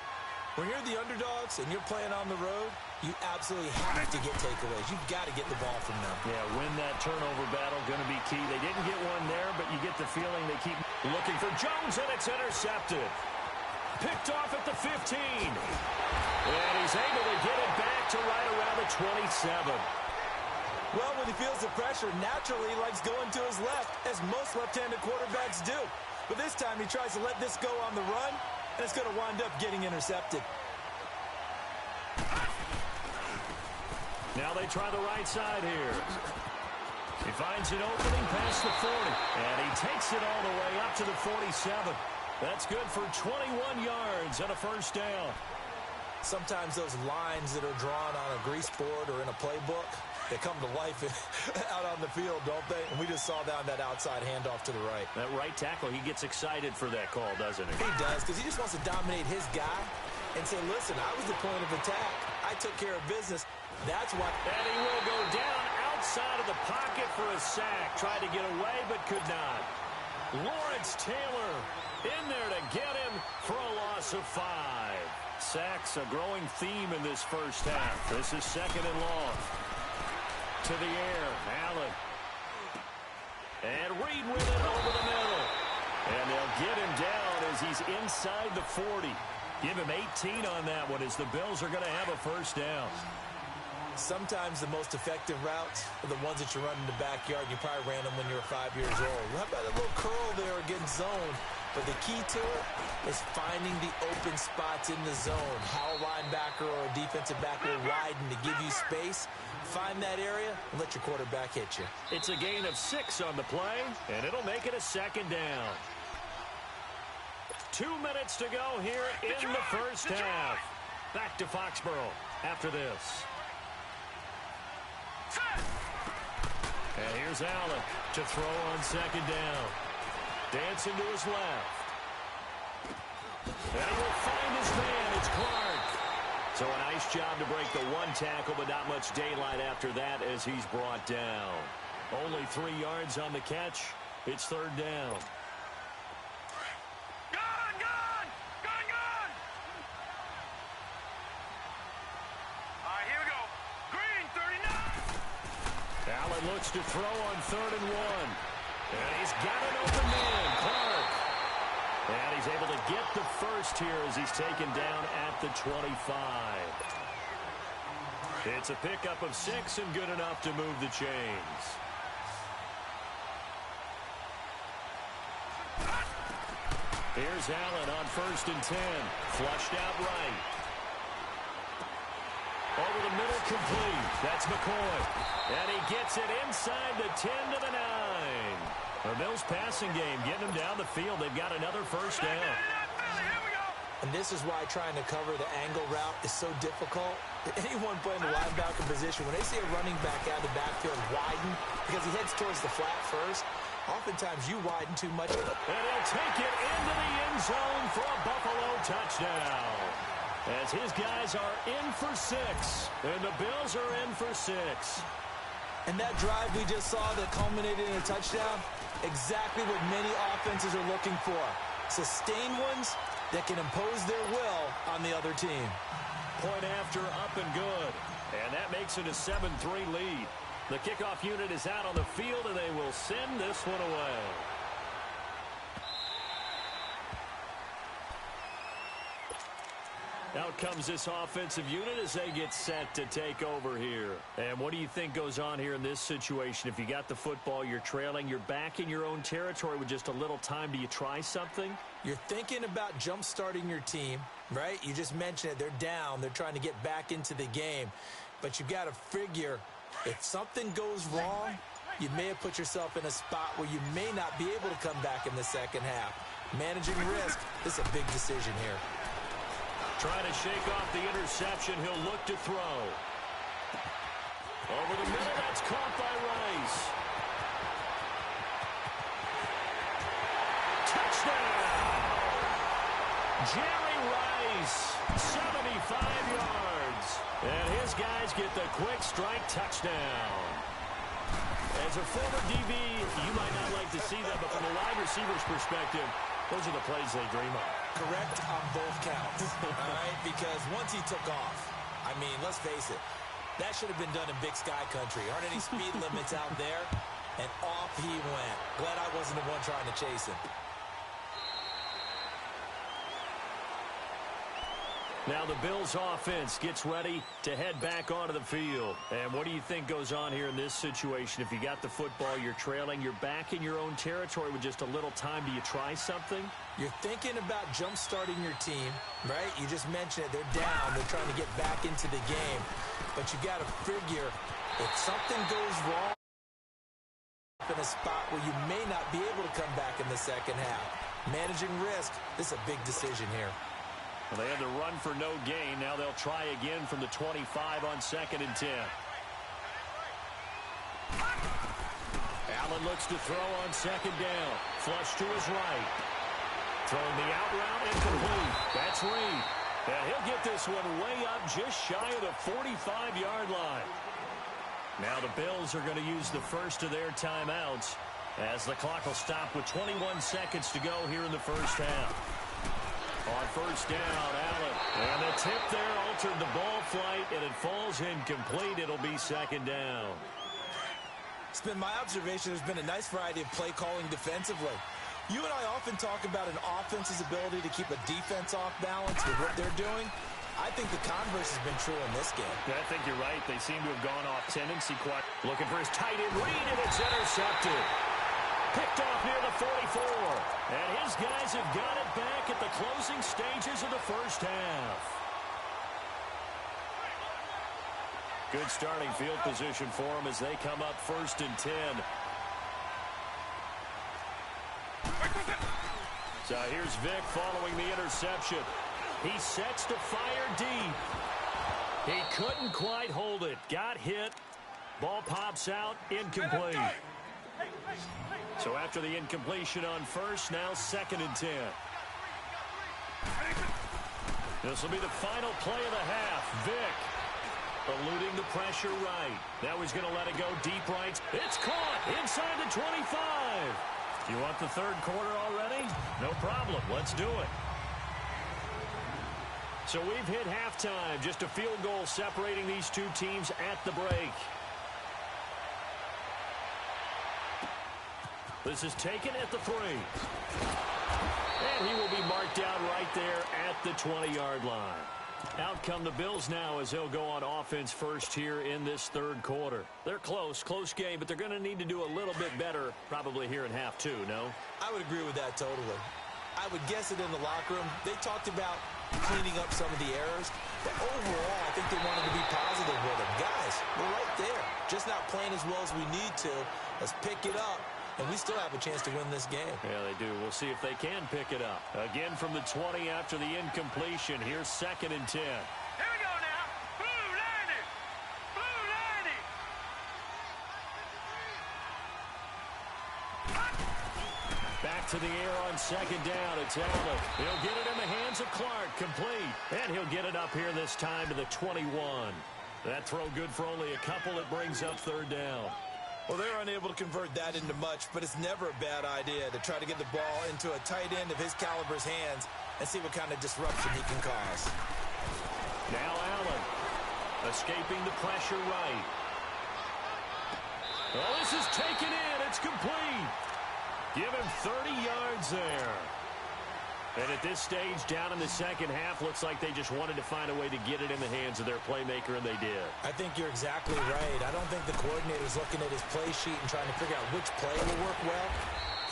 When you're the underdogs and you're playing on the road, you absolutely have to get takeaways. You've got to get the ball from them. Yeah, win that turnover battle, going to be key. They didn't get one there, but you get the feeling they keep looking for Jones, and it's intercepted. Picked off at the 15. And he's able to get it back to right around the 27. Well, when he feels the pressure, naturally he likes going to his left, as most left-handed quarterbacks do. But this time he tries to let this go on the run, and it's going to wind up getting intercepted. Now they try the right side here. He finds an opening past the 40. And he takes it all the way up to the 47. That's good for 21 yards and a 1st down. Sometimes those lines that are drawn on a grease board or in a playbook, they come to life out on the field, don't they? And we just saw that outside handoff to the right. That right tackle, he gets excited for that call, doesn't he? He does, because he just wants to dominate his guy and say, listen, I was the point of attack. I took care of business. That's why. And he will go down outside of the pocket for a sack. Tried to get away, but could not. Lawrence Taylor in there to get him for a loss of 5. Sacks, a growing theme in this 1st half. This is 2nd and long. To the air, Allen. And Reed with it over the middle. And they'll get him down as he's inside the 40. Give him 18 on that one as the Bills are going to have a 1st down. Sometimes the most effective routes are the ones that you run in the backyard. You probably ran them when you were 5 years old. How about a little curl there against zone? But the key to it is finding the open spots in the zone. How a linebacker or a defensive back will widen to give you space. Find that area and let your quarterback hit you. It's a gain of 6 on the play, and it'll make it a 2nd down. 2 minutes to go here in the 1st half. Back to Foxborough after this. And here's Allen to throw on 2nd down. Dancing to his left. And he will find his man. It's Clark. So a nice job to break the 1 tackle, but not much daylight after that as he's brought down. Only 3 yards on the catch. It's 3rd down. Allen looks to throw on 3rd and 1. And he's got an open man, Clark. And he's able to get the first here as he's taken down at the 25. It's a pickup of 6 and good enough to move the chains. Here's Allen on 1st and 10. Flushed out right. Over the middle, complete. That's McCoy. And he gets it inside the 10 to the 9. The Bills passing game, getting them down the field. They've got another 1st down. And this is why trying to cover the angle route is so difficult. Anyone playing the linebacker position, when they see a running back out of the backfield widen because he heads towards the flat first, oftentimes you widen too much. And he'll take it into the end zone for a Buffalo touchdown. As his guys are in for 6, and the Bills are in for 6. And that drive we just saw that culminated in a touchdown, exactly what many offenses are looking for. Sustained ones that can impose their will on the other team. Point after, up and good. And that makes it a 7-3 lead. The kickoff unit is out on the field, and they will send this one away. Out comes this offensive unit as they get set to take over here. And what do you think goes on here in this situation? If you got the football, you're trailing, you're back in your own territory with just a little time. Do you try something? You're thinking about jump-starting your team, right? You just mentioned it. They're down. They're trying to get back into the game. But you've got to figure if something goes wrong, you may have put yourself in a spot where you may not be able to come back in the second half. Managing risk, this is a big decision here. Trying to shake off the interception. He'll look to throw. Over the middle, that's caught by Rice. Touchdown! Jerry Rice, 75 yards. And his guys get the quick strike touchdown. As a former DB, you might not like to see that, but from a wide receiver's perspective, those are the plays they dream of. Correct on both counts, all right? Because once he took off, I mean, let's face it, that should have been done in Big Sky Country. Aren't any speed limits out there? And off he went. Glad I wasn't the one trying to chase him. Now the Bills offense gets ready to head back onto the field. And what do you think goes on here in this situation? If you got the football, you're trailing, you're back in your own territory with just a little time. Do you try something? You're thinking about jump-starting your team, right? You just mentioned it. They're down. They're trying to get back into the game. But you got to figure if something goes wrong in a spot where you may not be able to come back in the second half. Managing risk, this is a big decision here. Well, they had to run for no gain. Now they'll try again from the 25 on 2nd and 10. Allen looks to throw on 2nd down. Flush to his right. Throwing the out route, incomplete. That's Reed. And he'll get this one way up just shy of the 45-yard line. Now the Bills are going to use the first of their timeouts as the clock will stop with 21 seconds to go here in the first half. On 1st down, Allen. And the tip there altered the ball flight, and it falls incomplete. It'll be 2nd down. It's been my observation there's been a nice variety of play calling defensively. You and I often talk about an offense's ability to keep a defense off balance with what they're doing. I think the converse has been true in this game. Yeah, I think you're right. They seem to have gone off tendency quite. Looking for his tight end Reed, and it's intercepted. Picked off near the 44. And his guys have got it back at the closing stages of the first half. Good starting field position for them as they come up 1st and 10. So here's Vic following the interception. He sets to fire deep. He couldn't quite hold it. Got hit. Ball pops out. Incomplete. So after the incompletion on 1st, now 2nd and 10. This will be the final play of the half. Vic eluding the pressure right. Now he's going to let it go deep right. It's caught inside the 25. You want the 3rd quarter already? No problem. Let's do it. So we've hit halftime. Just a field goal separating these two teams at the break. This is taken at the 3. And he will be marked down right there at the 20-yard line. Out come the Bills now as they'll go on offense first here in this 3rd quarter. They're close game, but they're going to need to do a little bit better probably here in half 2, no? I would agree with that totally. I would guess it in the locker room. They talked about cleaning up some of the errors, but overall, I think they wanted to be positive with them. Guys, we're right there. Just not playing as well as we need to. Let's pick it up. And we still have a chance to win this game. Yeah, they do. We'll see if they can pick it up. Again from the 20 after the incompletion. Here's 2nd and 10. Here we go now. Blue Back to the air on second down. It's Allen. He'll get it in the hands of Clark. Complete. And he'll get it up here this time to the 21. That throw good for only a couple. It brings up third down. Well, they're unable to convert that into much, but it's never a bad idea to try to get the ball into a tight end of his caliber's hands and see what kind of disruption he can cause. Now Allen escaping the pressure right. Well, this is taken in. It's complete. Give him 30 yards there. And at this stage, down in the second half, looks like they just wanted to find a way to get it in the hands of their playmaker, and they did. I think you're exactly right. I don't think the coordinator's looking at his play sheet and trying to figure out which play will work well.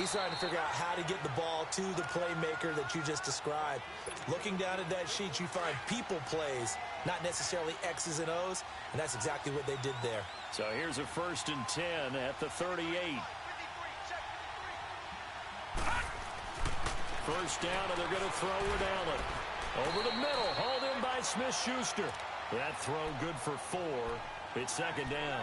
He's trying to figure out how to get the ball to the playmaker that you just described. Looking down at that sheet, you find people plays, not necessarily X's and O's, and that's exactly what they did there. So here's a 1st and 10 at the 38. First down, and they're going to throw with Allen. Over the middle, hauled in by Smith-Schuster. That throw good for 4. It's second down.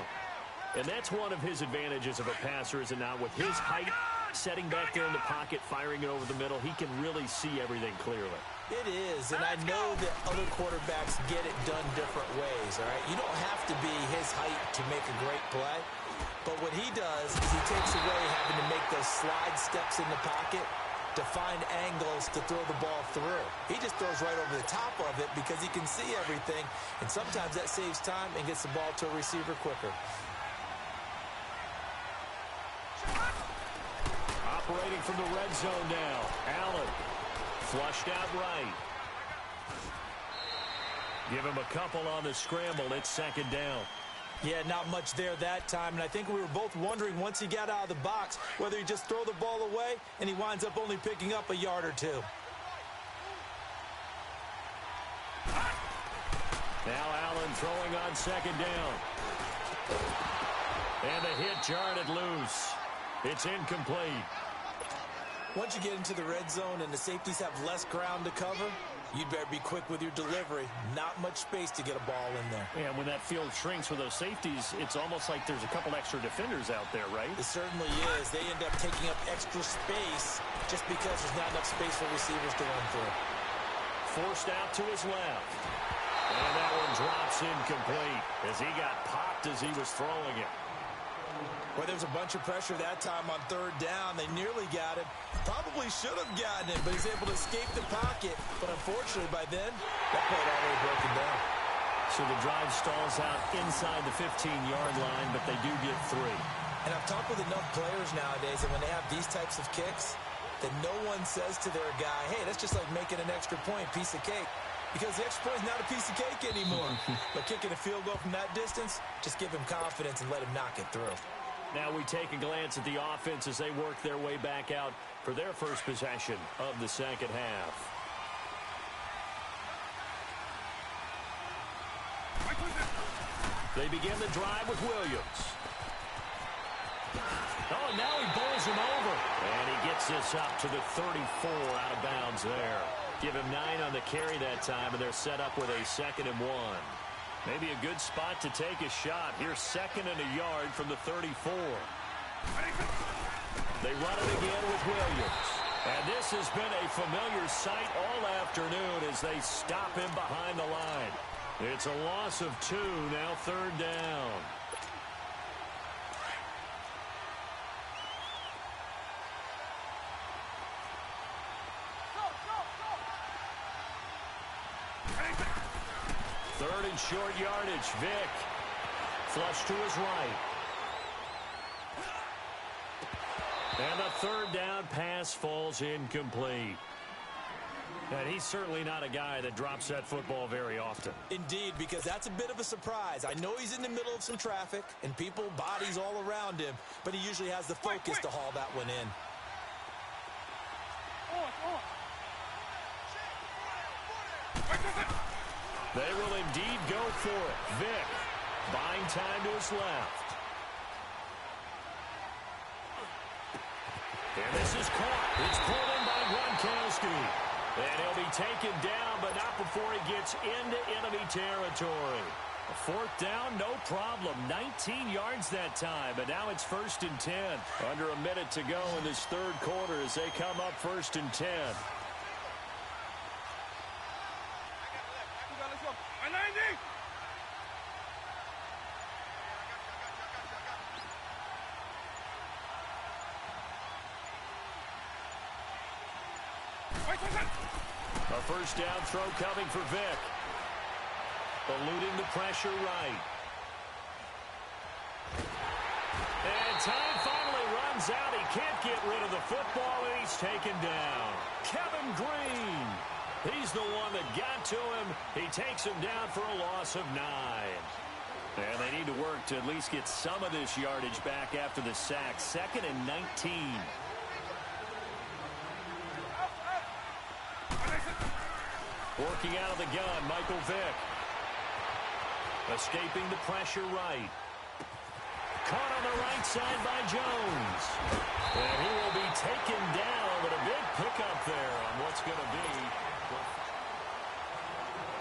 And that's one of his advantages of a passer, is it not? With his height, setting back there in the pocket, firing it over the middle, he can really see everything clearly. It is, and I know that other quarterbacks get it done different ways, all right? You don't have to be his height to make a great play. But what he does is he takes away having to make those slide steps in the pocket to find angles to throw the ball through. He just throws right over the top of it because he can see everything, and sometimes that saves time and gets the ball to a receiver quicker. Operating from the red zone now. Allen flushed out right. Give him a couple on the scramble. It's second down. Yeah, not much there that time, and I think we were both wondering once he got out of the box whether he'd just throw the ball away, and he winds up only picking up a yard or two. Now Allen throwing on second down. And the hit jarred it loose. It's incomplete. Once you get into the red zone and the safeties have less ground to cover, you'd better be quick with your delivery. Not much space to get a ball in there. And when that field shrinks with those safeties, it's almost like there's a couple extra defenders out there, right? It certainly is. They end up taking up extra space just because there's not enough space for receivers to run through. Forced out to his left. And that one drops incomplete as he got popped as he was throwing it. Well, there was a bunch of pressure that time on third down. They nearly got it. Probably should have gotten it, but he's able to escape the pocket. But unfortunately, by then, that play had already broken down. So the drive stalls out inside the 15-yard line, but they do get 3. And I've talked with enough players nowadays, and when they have these types of kicks, that no one says to their guy, hey, that's just like making an extra point, piece of cake. Because the extra point is not a piece of cake anymore. But kicking a field goal from that distance, just give him confidence and let him knock it through. Now we take a glance at the offense as they work their way back out for their first possession of the second half. They begin the drive with Williams. Oh, and now he bowls him over. And he gets this up to the 34 out of bounds there. Give him 9 on the carry that time, and they're set up with a 2nd and 1. Maybe a good spot to take a shot. Here's 2nd and a yard from the 34. They run it again with Williams. And this has been a familiar sight all afternoon as they stop him behind the line. It's a loss of 2, now 3rd down. Third and short yardage. Vick. Flush to his right. And the 3rd down pass falls incomplete. And he's certainly not a guy that drops that football very often. Indeed, because that's a bit of a surprise. I know he's in the middle of some traffic and people, bodies all around him, but he usually has the focus to haul that one in. They will indeed go for it. Vick buying time to his left. And this is caught. It's pulled in by Gronkowski. And he'll be taken down, but not before he gets into enemy territory. Fourth down, no problem. 19 yards that time, but now it's 1st and 10. Under a minute to go in this third quarter as they come up 1st and 10. A first down throw coming for Vick. Eluding the pressure right. And time finally runs out. He can't get rid of the football, and he's taken down. Kevin Green. He's the one that got to him. He takes him down for a loss of 9. And they need to work to at least get some of this yardage back after the sack. 2nd and 19. Working out of the gun, Michael Vick. Escaping the pressure right. Caught on the right side by Jones. And he will be taken down, but a big pickup there on what's going to be.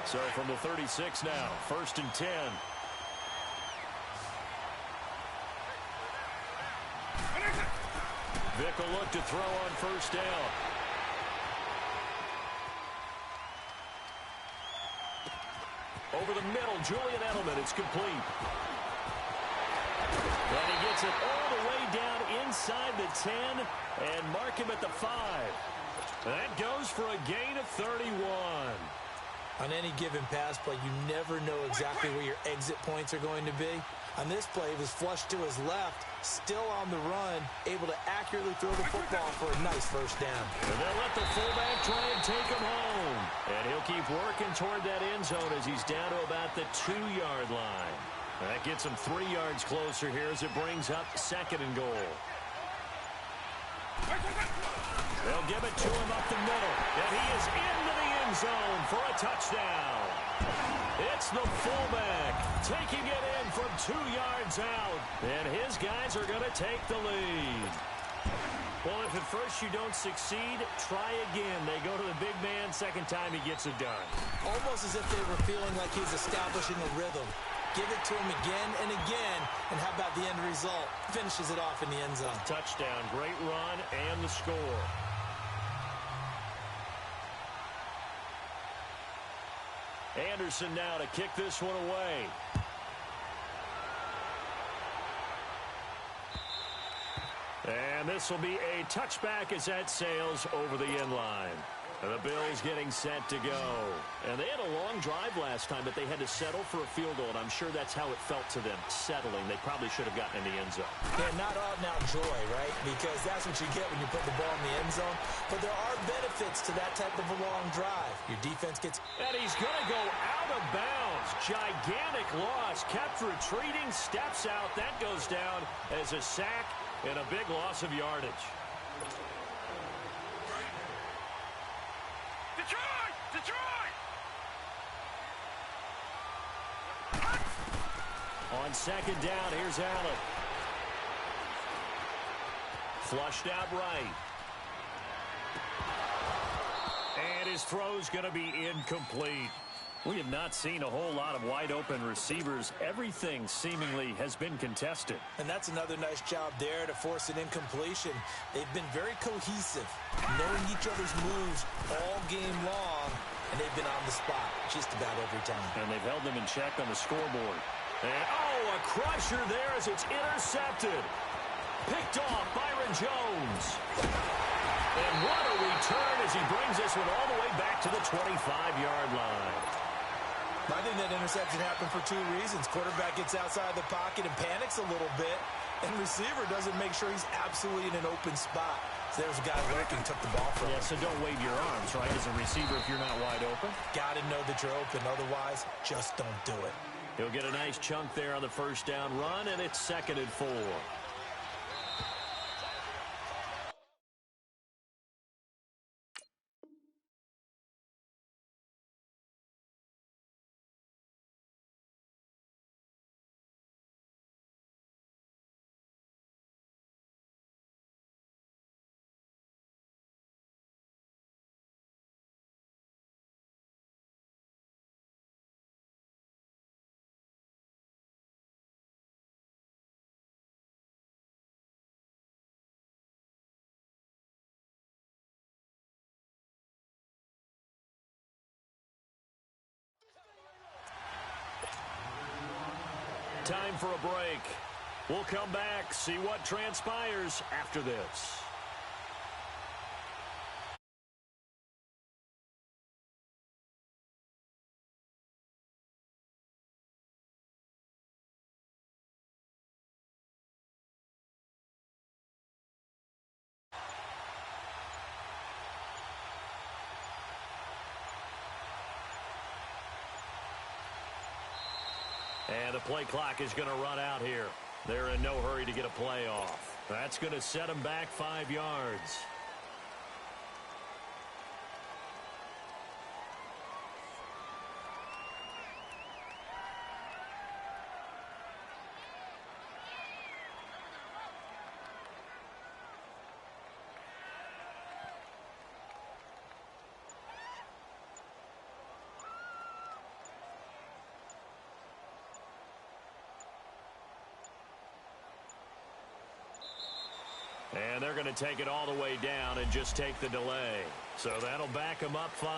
So from the 36 now, 1st and 10. Vick will look to throw on 1st down. Over the middle, Julian Edelman. It's complete. And he gets it all the way down inside the 10 and mark him at the 5. That goes for a gain of 31. On any given pass play, you never know exactly where your exit points are going to be. On this play, he was flushed to his left, still on the run, able to accurately throw the football for a nice 1st down. And they'll let the fullback try and take him home. And he'll keep working toward that end zone as he's down to about the 2-yard line. That gets him 3 yards closer here as it brings up 2nd and goal. They'll give it to him up the middle. And he is into the end zone for a touchdown. It's the fullback taking it in from 2 yards out. And his guys are going to take the lead. Well, if at first you don't succeed, try again. They go to the big man. Second time he gets it done. Almost as if they were feeling like he's establishing a rhythm. Give it to him again and again. And how about the end result? Finishes it off in the end zone. Touchdown. Great run and the score. Anderson now to kick this one away. And this will be a touchback as that sails over the end line. And the Bills getting set to go. And they had a long drive last time, but they had to settle for a field goal, and I'm sure that's how it felt to them, settling. They probably should have gotten in the end zone. Yeah, not out and out joy, right? Because that's what you get when you put the ball in the end zone. But there are benefits to that type of a long drive. Your defense gets... And he's going to go out of bounds. Gigantic loss. Kept retreating, steps out. That goes down as a sack and a big loss of yardage. Detroit! On 2nd down, here's Allen. Flushed out right. And his throw's going to be incomplete. We have not seen a whole lot of wide-open receivers. Everything seemingly has been contested. And that's another nice job there to force an incompletion. They've been very cohesive, knowing each other's moves all game long, and they've been on the spot just about every time. And they've held them in check on the scoreboard. And, a crusher there as it's intercepted. Picked off Byron Jones. And what a return as he brings this one all the way back to the 25-yard line. I think that interception happened for 2 reasons. Quarterback gets outside the pocket and panics a little bit, and receiver doesn't make sure he's absolutely in an open spot. So there's a guy lurking, took the ball from him. Yeah, so don't wave your arms, right, as a receiver if you're not wide open. Got to know that you're open. Otherwise, just don't do it. He'll get a nice chunk there on the 1st down run, and it's 2nd and 4. time for a break. We'll come back, see what transpires after this. And the play clock is going to run out here. They're in no hurry to get a play off. That's going to set them back 5 yards. And they're going to take it all the way down and just take the delay. So that'll back them up 5.